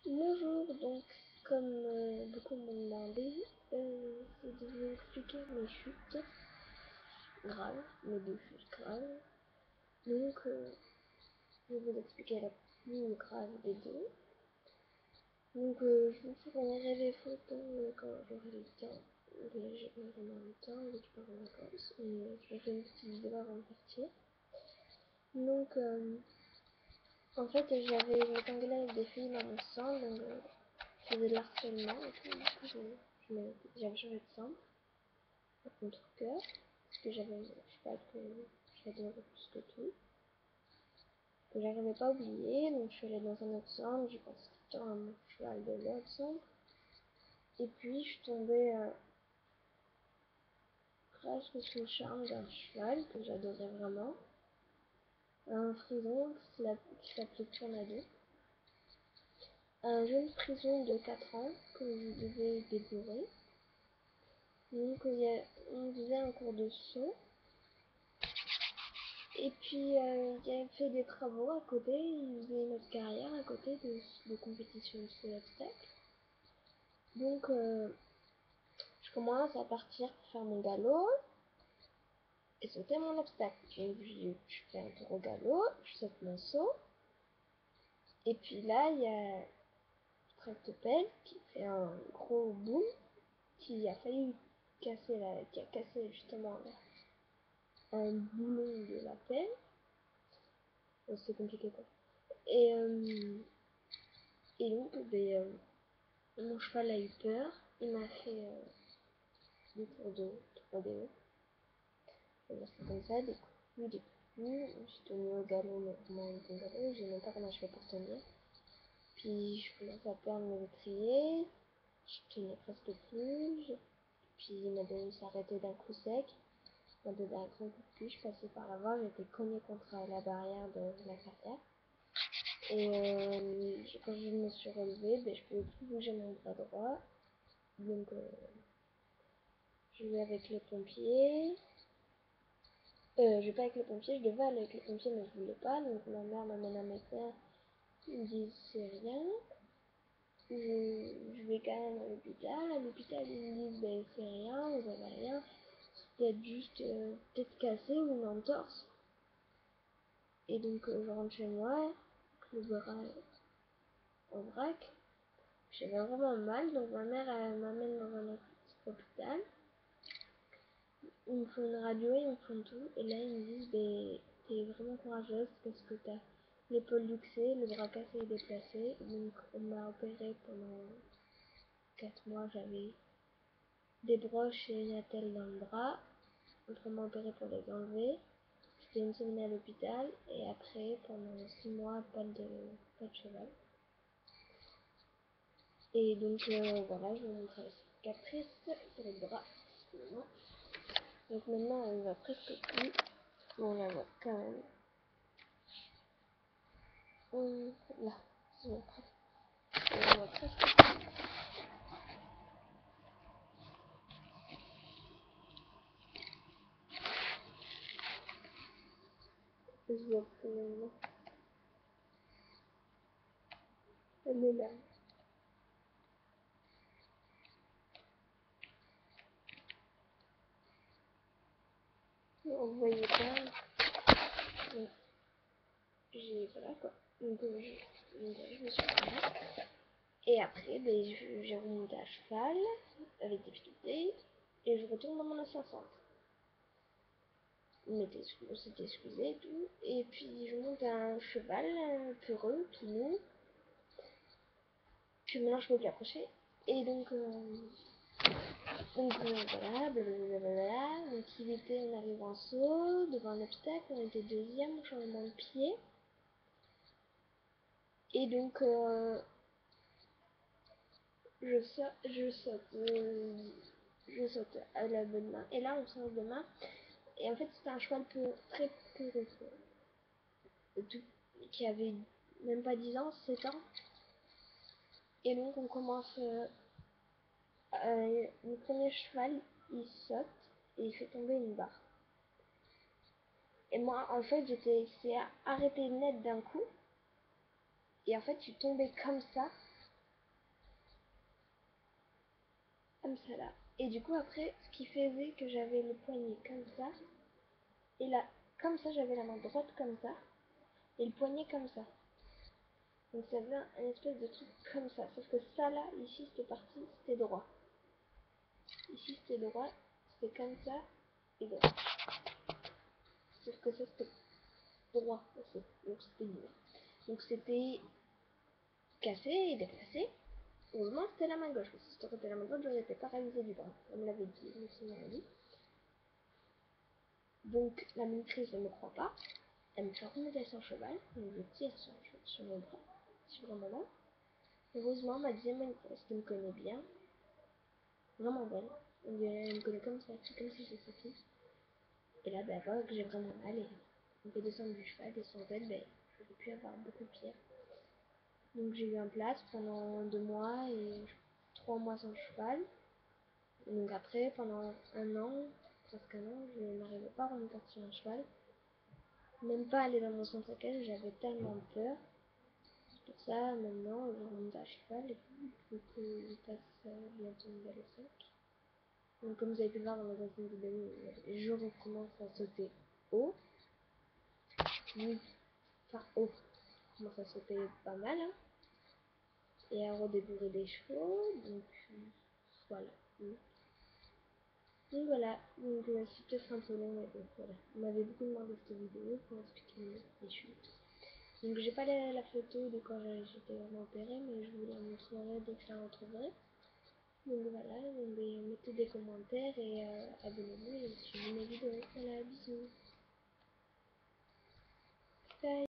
Bonjour, donc comme beaucoup m'ont demandé, c'est de vous expliquer mes chutes graves, mes deux chutes graves. Donc je vais vous expliquer la plus grave des deux. Donc je me suis vraiment rêvé photo quand j'aurai le temps. J'ai pas vraiment le temps, vu que je pars en vacances, mais je vais faire une petite vidéo avant de partir. Donc en fait j'avais une engueulée avec des filles dans mon sang, donc je faisais de l'harcèlement et tout, du coup j'avais changé de sang contre cœur, parce que j'avais un cheval que j'adorais plus que tout, que j'arrivais pas à oublier, donc je suis allée dans un autre centre, j'ai pensé tout le temps à mon cheval de l'autre centre, et puis je suis tombée presque sous le charme d'un cheval que j'adorais vraiment, un frison qui s'appelait Tornado, un jeune frison de 4 ans que je devais dévorer. Donc on faisait un cours de saut. Et puis il avait fait des travaux à côté, il faisait une autre carrière à côté de compétition de saut d'obstacle. Donc je commence à partir pour faire mon galop et sauter mon obstacle. Je fais un tour au galop, je saute mon saut. Et puis là, il y a Tractopelle qui fait un gros boom qui a failli casser qui a cassé justement un boulon de la pelle. C'est compliqué quoi. Et donc, mon cheval a eu peur. Il m'a fait des tours de rodéo. C'est comme ça, des coups. Je suis tenue au galop, mais vraiment au galop. Je sais même pas comment je fais pour tenir. Puis je commence à perdre mes étriers. Je tenais presque plus. Puis il m'a donné de s'arrêter d'un coup sec. Il m'a donné un grand coup de cuisse. Je passais par là-bas. J'étais cognée contre la barrière de la carrière. Et quand je me suis relevée, je pouvais plus bouger mon bras droit. Donc je vais avec les pompiers. Je vais pas avec les pompiers, je devais aller avec les pompiers, mais je voulais pas. Donc ma mère m'amène un médecin. Ils me disent c'est rien. Je vais quand même à l'hôpital. À l'hôpital, ils me disent c'est rien, vous avez rien. C'est peut-être juste tête cassée ou une entorse. Et donc je rentre chez moi, le bras en vrac. J'avais vraiment mal, donc ma mère m'amène dans un autre hôpital. Ils me font une radio, ils me font tout. Et là, ils me disent, t'es vraiment courageuse parce que t'as l'épaule luxée, le bras cassé et déplacé. Donc, on m'a opéré pendant 4 mois. J'avais des broches et une attelle dans le bras. Donc, on m'a opéré pour les enlever. J'étais une semaine à l'hôpital. Et après, pendant 6 mois, pas de cheval. Et donc, voilà, je vais vous montrer la cicatrice sur le bras. Donc maintenant, elle va presque plus. Bon, on la voit quand même. Là, c'est bon, presque. On la voit presque. Je vois plus maintenant. Elle est là. On voyait pas. Donc, voilà quoi. Donc, je me suis pris. Et après, j'ai remonté à cheval avec des difficultés. Et je retourne dans mon ancien centre. On s'était excusé et tout. Et puis, je monte à un cheval peureux, tout nu. Que maintenant je peux plus accrocher. Et donc voilà, blablabla. Donc il était, on arrive en saut, devant un obstacle, on était deuxième, changement de pied. Et donc je saute à la bonne main. Et là on change de main. Et en fait c'était un cheval très peureux, qui avait même pas 10 ans, 7 ans. Et donc on commence, le premier cheval il saute et il fait tomber une barre. Et moi, en fait, c'est arrêté net d'un coup. Et en fait, je suis tombée comme ça. comme ça là. Et du coup après, ce qui faisait que j'avais le poignet comme ça, et là, comme ça, j'avais la main droite comme ça, et le poignet comme ça. Donc ça faisait un espèce de truc comme ça, sauf que ça là, ici c'était parti, c'était droit. Ici c'était droit, c'était comme ça, et droit. Sauf que ça c'était droit aussi, donc c'était nul. Donc c'était cassé et déplacé. Heureusement c'était la main gauche, parce que si c'était la main droite, j'aurais été paralysée du bras, comme l'avait dit, monsieur m'a dit. Donc la monitrice ne me croit pas, elle me fait remonter son cheval, donc je tire sur mon bras, sur mon bras. Heureusement, ma deuxième monitrice qui me connaît bien, vraiment belle, elle me connaît comme ça, c'est comme si j'étais sa fille. Et là, bah, voilà que j'ai vraiment mal, et on fait descendre du cheval, et sans elle, bah, j'aurais pu avoir beaucoup pire. Donc j'ai eu un place pendant 2 mois et 3 mois sans cheval. Donc après, pendant un an, presque un an, je n'arrivais pas à remonter sur un cheval. Même pas aller dans mon centre accueil, j'avais tellement peur. Pour ça, maintenant, je remonte à cheval et puis je passe bientôt une belle 5. Donc comme vous avez pu le voir dans ma ancienne vidéo, je recommence à sauter haut. Enfin haut, je commence à sauter pas mal. Hein. Et à redébourrer des chevaux, donc voilà. Donc voilà, donc c'est peut-être un peu long, mais bon, voilà. On m'avait beaucoup demandé cette vidéo pour expliquer les chutes. Donc j'ai pas la photo de quand j'étais vraiment opérée, mais je vous la montrerai dès que je la retrouverai. Donc voilà, donc, mettez des commentaires et abonnez-vous et suivez mes vidéos. Voilà, bisous. Bye.